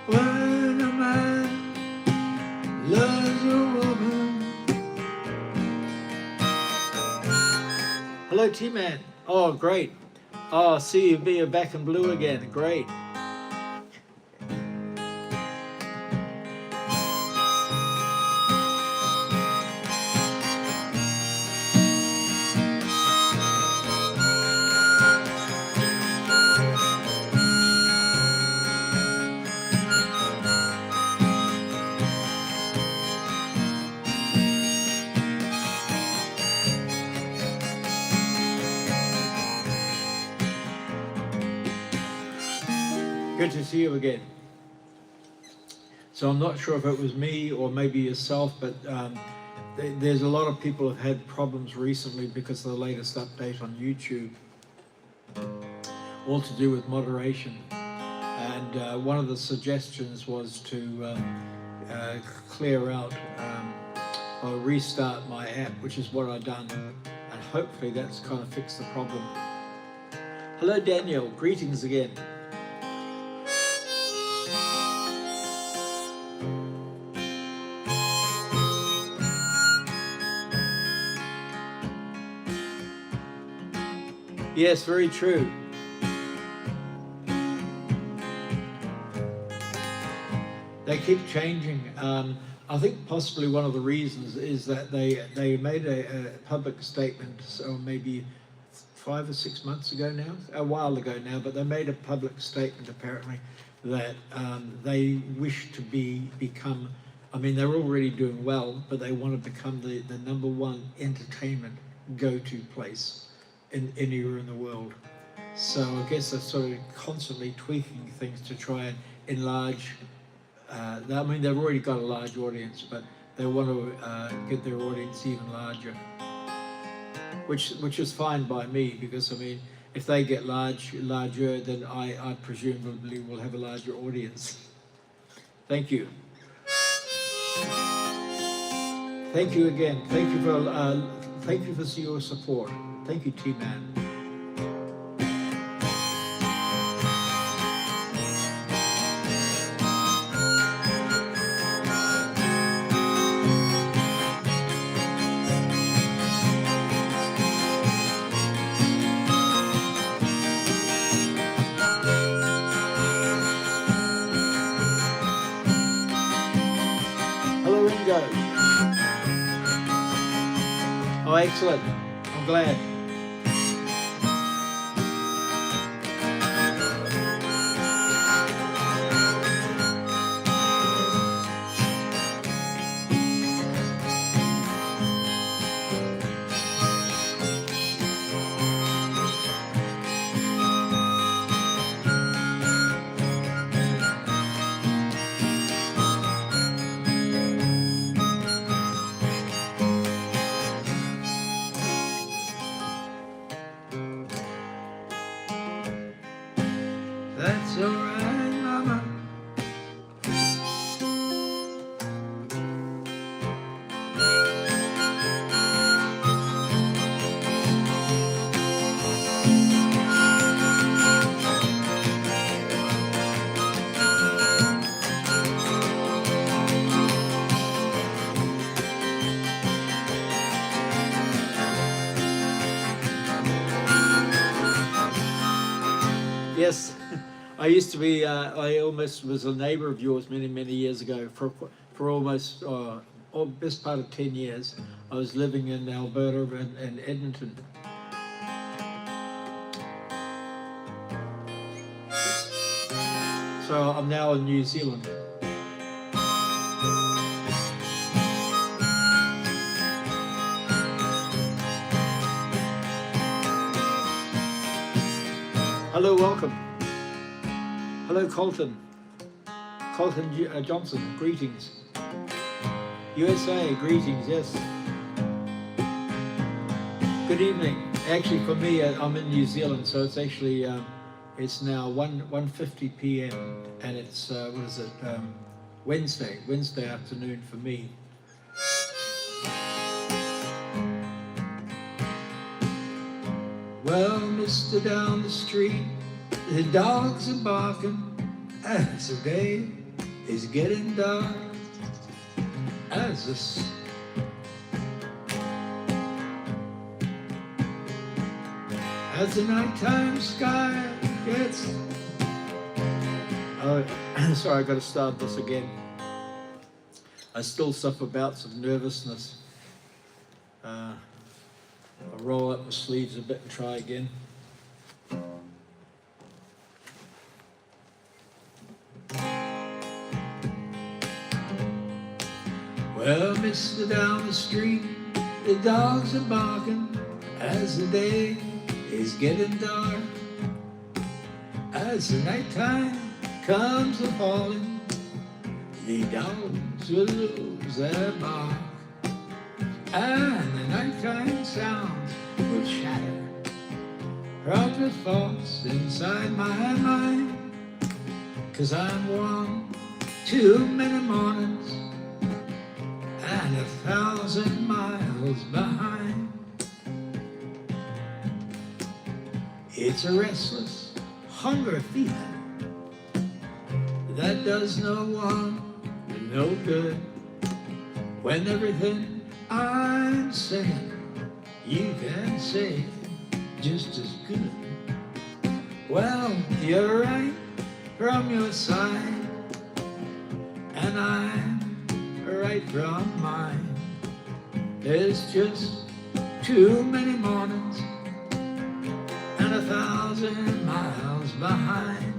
When a man loves a woman. Hello, T-Man. Oh, great. Oh, see you being back in blue again. Great. Good to see you again. So I'm not sure if it was me or maybe yourself, but there's a lot of people have had problems recently because of the latest update on YouTube, all to do with moderation. And one of the suggestions was to clear out or restart my app, which is what I've done. And hopefully that's kind of fixed the problem. Hello, Daniel. Greetings again. Yes, very true. They keep changing. I think possibly one of the reasons is that they made a public statement, so maybe 5 or 6 months ago now, a while ago now, but they made a public statement apparently that they wish to become, I mean, they're already doing well, but they want to become the #1 entertainment go-to place anywhere in the world. So I guess they're sort of constantly tweaking things to try and enlarge. I mean, they've already got a large audience, but they want to get their audience even larger, which is fine by me, because I mean, if they get larger, then I presumably will have a larger audience. Thank you. Thank you again. Thank you for your support. Thank you, T-Man. Hello, Ringo. Oh, excellent. I'm glad. That's all right, Mama. Yes. I used to be, I almost was a neighbor of yours many years ago for almost, best part of 10 years. I was living in Alberta and Edmonton. So I'm now in New Zealand. Hello, welcome. Hello, Colton Johnson, greetings. USA, greetings, yes. Good evening. Actually, for me, I'm in New Zealand, so it's actually, it's now 1:50 p.m. and it's, what is it, Wednesday afternoon for me. Well, mister, down the street, the dogs are barking, and it's okay. is getting dark as the nighttime sky gets. Oh, sorry, I got to start this again. I still suffer bouts of nervousness. I'll roll up my sleeves a bit and try again. Well, mister, down the street, the dogs are barking as the day is getting dark. As the nighttime comes a-falling, the dogs will lose their bark, and the nighttime sounds will shatter from the thoughts inside my mind. 'Cause I'm one too many mornings and 1,000 miles behind. It's a restless hunger feeling that does no one no good, when everything I'm saying you can say just as good. Well, you're right from your side, and I'm right from mine. There's just too many mornings and 1,000 miles behind.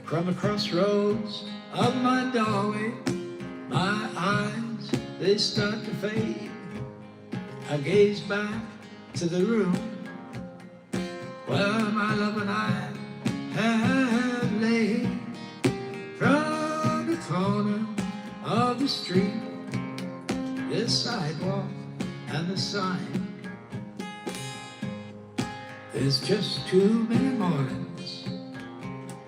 From the crossroads of my doorway, my eyes, they start to fade. I gaze back to the room where my love and I have laid. From the corner of the street, the sidewalk and the sign, there's just too many mornings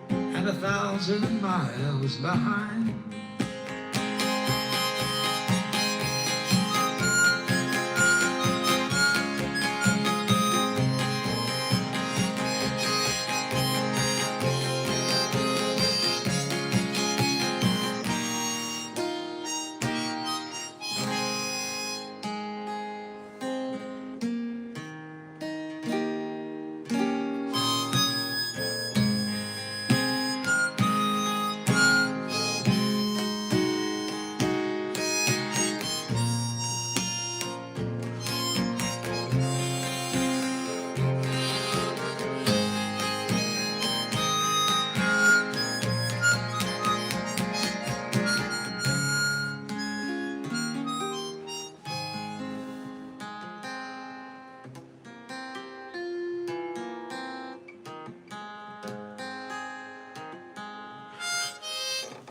and 1,000 miles behind.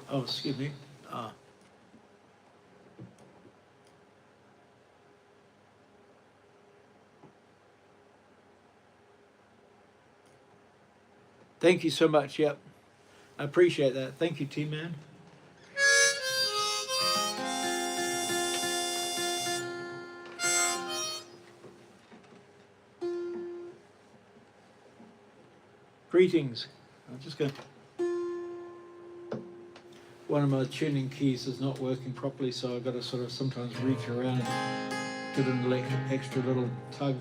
Oh, excuse me. Thank you so much. Yep. I appreciate that. Thank you, T-Man. Greetings. I'm just going to... One of my tuning keys is not working properly, so I've got to sort of sometimes reach around and give it an extra little tug.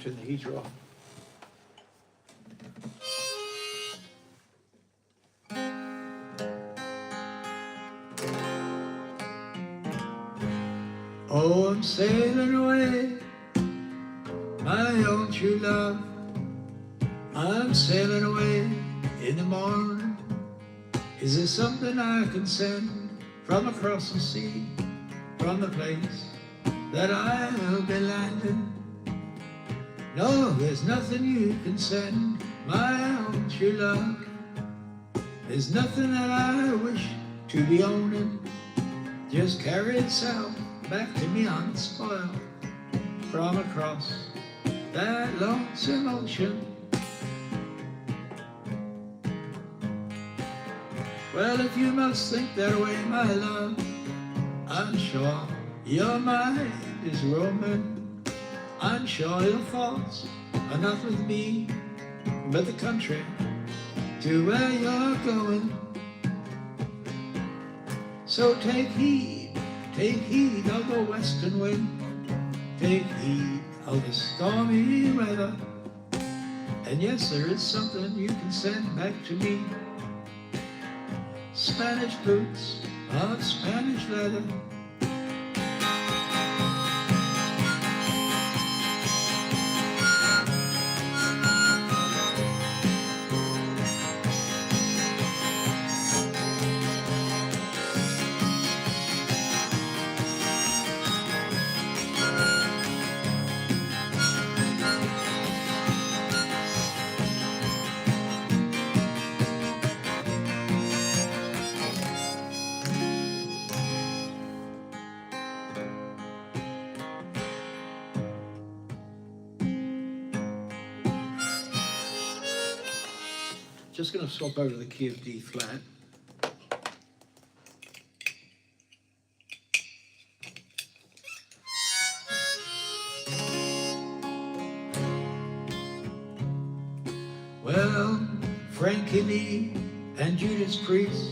turn the heater off. Oh, I'm sailing away, my own true love. I'm sailing away in the morning. Is there something I can send from across the sea, from the place that I'll be landing? No, there's nothing you can send, my own true love. There's nothing that I wish to be owning. Just carry it south back to me unspoiled from across that lonesome ocean. Well, if you must think that way, my love, I'm sure your mind is roaming. I'm sure your thoughts are not with me, but the country to where you're going. So take heed of the western wind, take heed of the stormy weather. And yes, there is something you can send back to me. Spanish boots of Spanish leather. Just going to swap over to the key of D flat. Well, Frankie Lee and Judas Priest,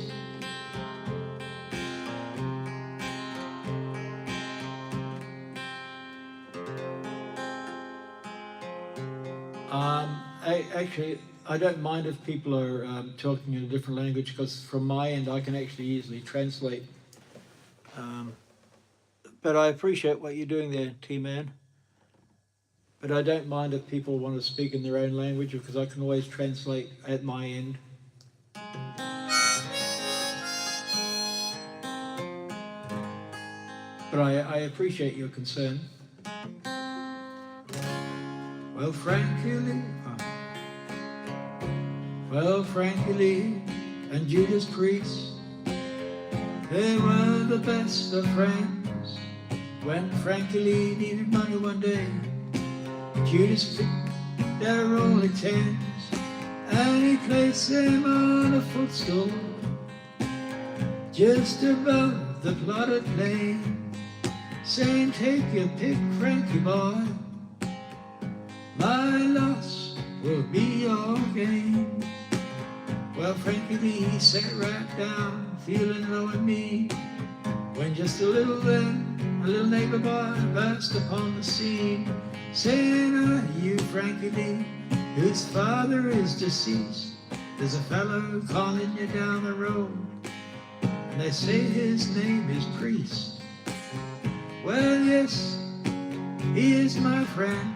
I don't mind if people are talking in a different language, because from my end I can actually easily translate. But I appreciate what you're doing there, T-Man. But I don't mind if people want to speak in their own language, because I can always translate at my end. But I appreciate your concern. Well, Frankie Lee, Frankie Lee and Judas Priest, they were the best of friends. When Frankie Lee needed money one day, Judas picked their only tens, and he placed them on a footstool just above the plotted plain, saying, "Take your pick, Frankie boy, my loss will be your gain." Well, Frankie Lee sat right down, feeling low and mean, when just a little neighbor boy burst upon the scene, saying, "Are you Frankie Lee, whose father is deceased? There's a fellow calling you down the road, and they say his name is Priest." Well, yes, he is my friend.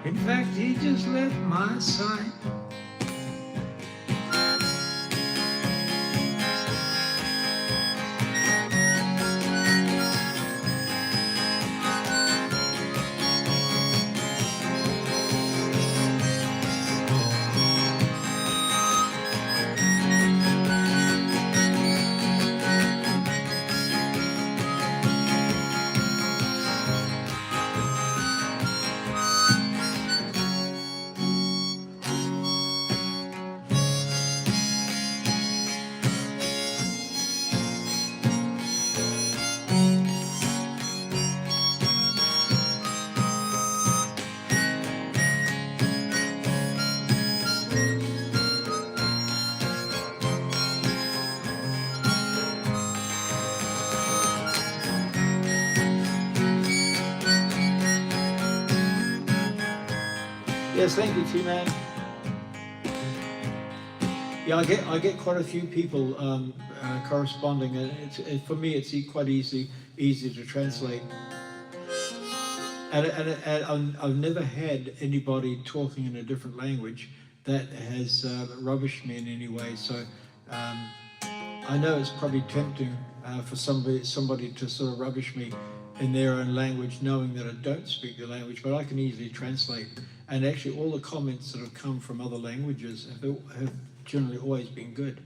In fact, he just left my sight. Yes, thank you, T-Man. Yeah, I get quite a few people corresponding, and for me it's quite easy to translate. And I've never had anybody talking in a different language that has rubbished me in any way. So I know it's probably tempting for somebody to sort of rubbish me in their own language, knowing that I don't speak the language, but I can easily translate. And actually, all the comments that have come from other languages have generally always been good.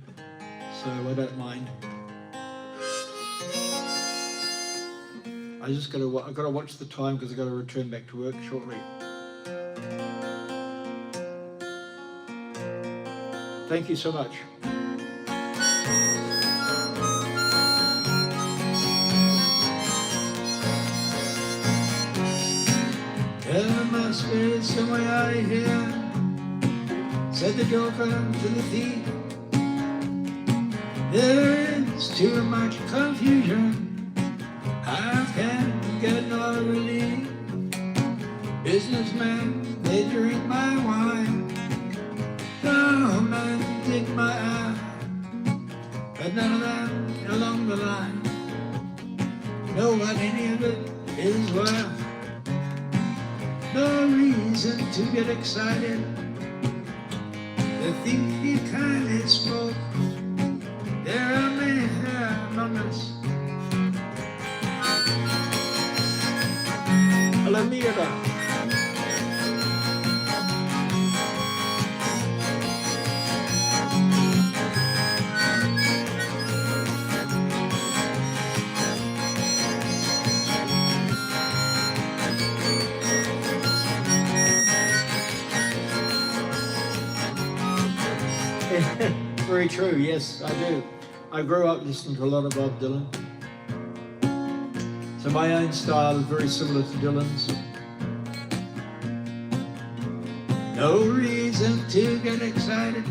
So I don't mind. I've got to watch the time because I've got to return back to work shortly. Thank you so much. There must be some way out of here, said the joker to the thief. There is too much confusion, I can't get no relief. Businessmen, they drink my wine, lawmen take my eye, but none of them along the line know what any of it is worth. No reason to get excited, the thief he kindly spoke. There are many here among us. Hello, Mira. Very true, yes, I do. I grew up listening to a lot of Bob Dylan. So my own style is very similar to Dylan's. No reason to get excited.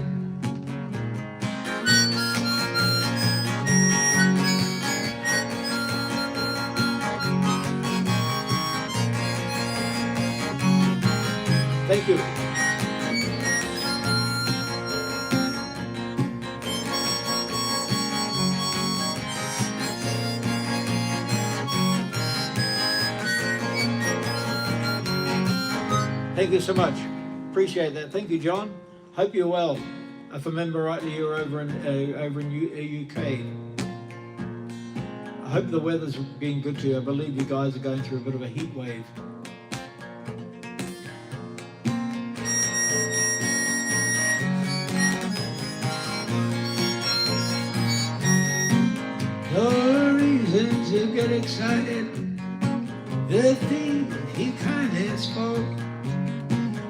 Thank you. Thank you so much. Appreciate that. Thank you, John. Hope you're well. If I remember rightly, you're over in UK. I hope the weather's been good to you. I believe you guys are going through a bit of a heat wave. No reason to get excited. The thief, he kindly spoke.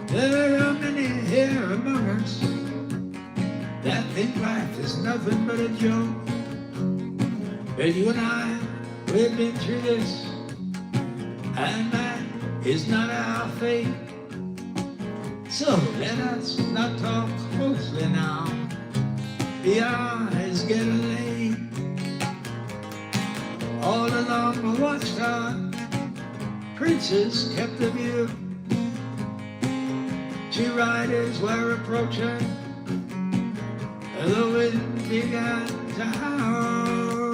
There are many here among us that think life is nothing but a joke. But you and I, we've been through this, and that is not our fate. So let us not talk closely now. The hour is getting late. All along the watchtower, preachers kept the view. Two riders were approaching, the wind began to howl.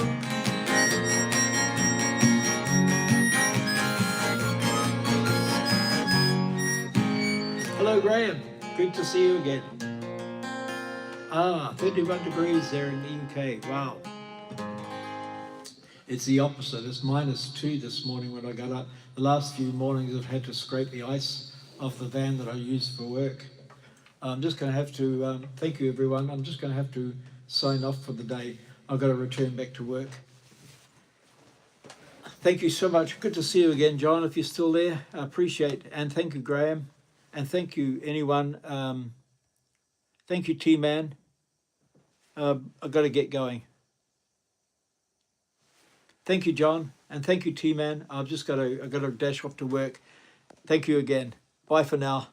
Hello, Graham. Good to see you again. 31 degrees there in the UK. Wow. It's the opposite. It's -2 this morning when I got up. The last few mornings I've had to scrape the ice off the van that I use for work. I'm just going to have to, thank you everyone, I'm just going to have to sign off for the day. I've got to return back to work. Thank you so much. Good to see you again, John, if you're still there. I appreciate it. And thank you, Graham. And thank you, anyone. Thank you, T-Man. I've got to get going. Thank you, John. And thank you, T-Man. I've got to dash off to work. Thank you again. Bye for now.